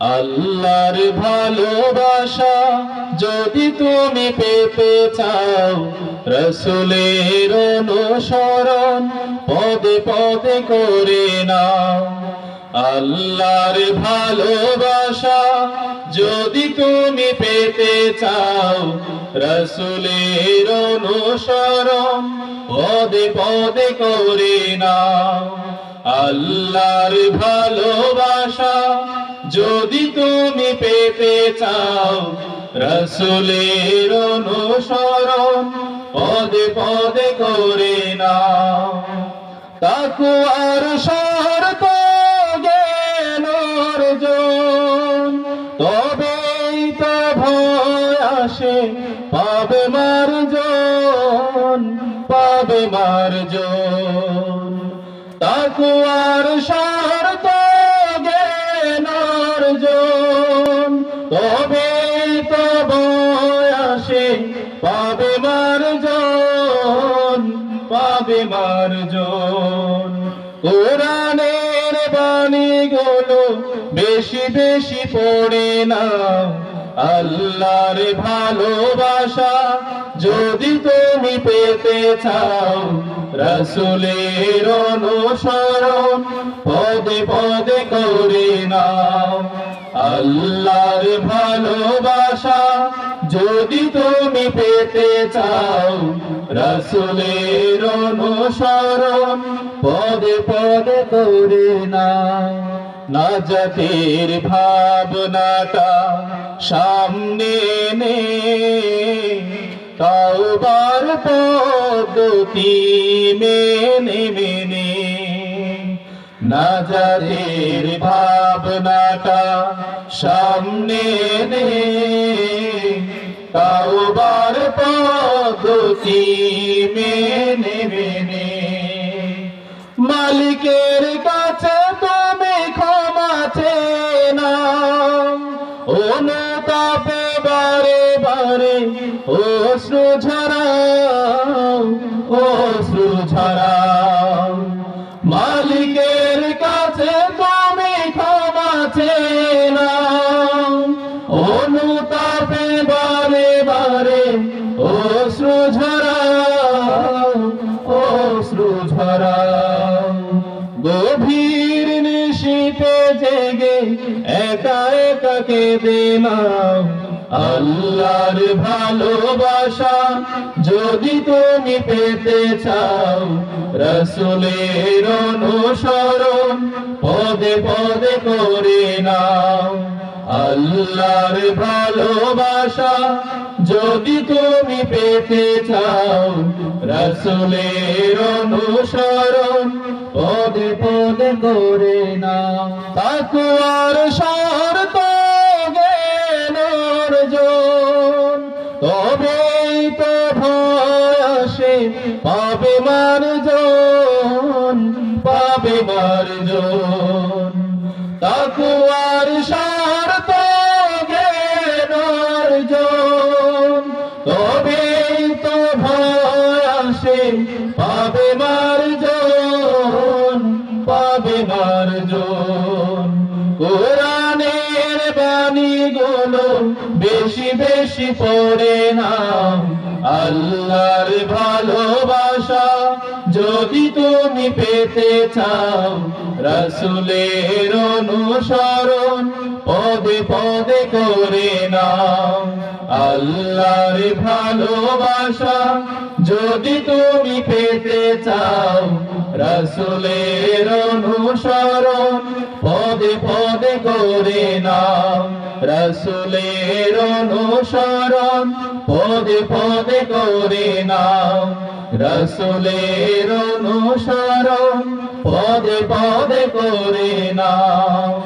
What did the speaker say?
আল্লাহর ভালোবাসা যদি তুমি পেতে চাও, রাসূলের অনুসরণ পদে পদে করে নাও। আল্লাহর ভালোবাসা যদি তুমি পেতে চাও, রাসূলের অনুসরণ পদে পদে করে নাও। আল্লাহর ভালোবাসা যদি তুমি পেতে চাও, রাসূলের অনুসরণ পদে পদে করে নাও। তাকওয়ার শর্ত জ্ঞান অর্জন, তবেই তো ভয় আসে পাবে মার্জন, পাবে মার্জন। তাকওয়ার শর্ত জ্ঞান অর্জন, তবেই তো ভয় আসে পাবে মার্জন, পাবে মার্জন। কোরআনের বাণীগুলো বেশি বেশি পড়ে নাও। আল্লাহর ভালোবাসা যদি তুমি পেতে চাও, রাসূলের অনুসরণ পদে পদে করে নাও। আল্লাহর ভালোবাসা যদি তুমি পেতে চাও, রাসূলের অনুসরণ পদে পদে করে নাও। নাজাতের ভাবনাটা সামনে নে, তাওবার পদ্ধতি মেনে মেনে। নাজাতের ভাবনাটা সামনে নে, তাওবার পদ্ধতি মেনে মেনে। মালিকের কাছে তুমি ক্ষমা চেয়ে নাও, অনুতাপে বারে বারে অশ্রু ঝরাও, অশ্রু ঝরাও। মালিকের কাছে তুমি ক্ষমা চেয়ে নাও, অনুতাপে বারে বারে অশ্রু ঝরাও, অশ্রু ঝরাও। গভীর নিশীথে জেগে একা একা কেঁদে নাও। আল্লাহর ভালোবাসা যদি তুমি পেতে চাও, রাসূলের অনুসরণ পদে পদে করে নাও। আল্লাহর ভালোবাসা যদি তুমি পেতে চাও, রাসূলের অনুসরণ পদে পদে করে নাও। তাকওয়ার শর্ত জ্ঞান অর্জন, তবেই তো ভয় আসে পাবে মার্জন, পাবে মার্জন। তাকওয়ার শর্ত জ্ঞান অর্জন, তবেই তো ভয় আসে পাবে মার্জন, পাবে মার্জন। কোরআনের বাণীগুলো বেশি বেশি পড়ে নাও। আল্লাহর ভালোবাসা যদি তুমি পেতে চাও, রাসূলের অনুসরণ পদে পদে করে নাও। আল্লাহর ভালোবাসা যদি তুমি পেতে চাও, রাসূলের অনুসরণ পদে পদে করে নাও। রাসূলের অনুসরণ পদে পদে করে নাও। রাসূলের অনুসরণ পদে পদে করে নাও।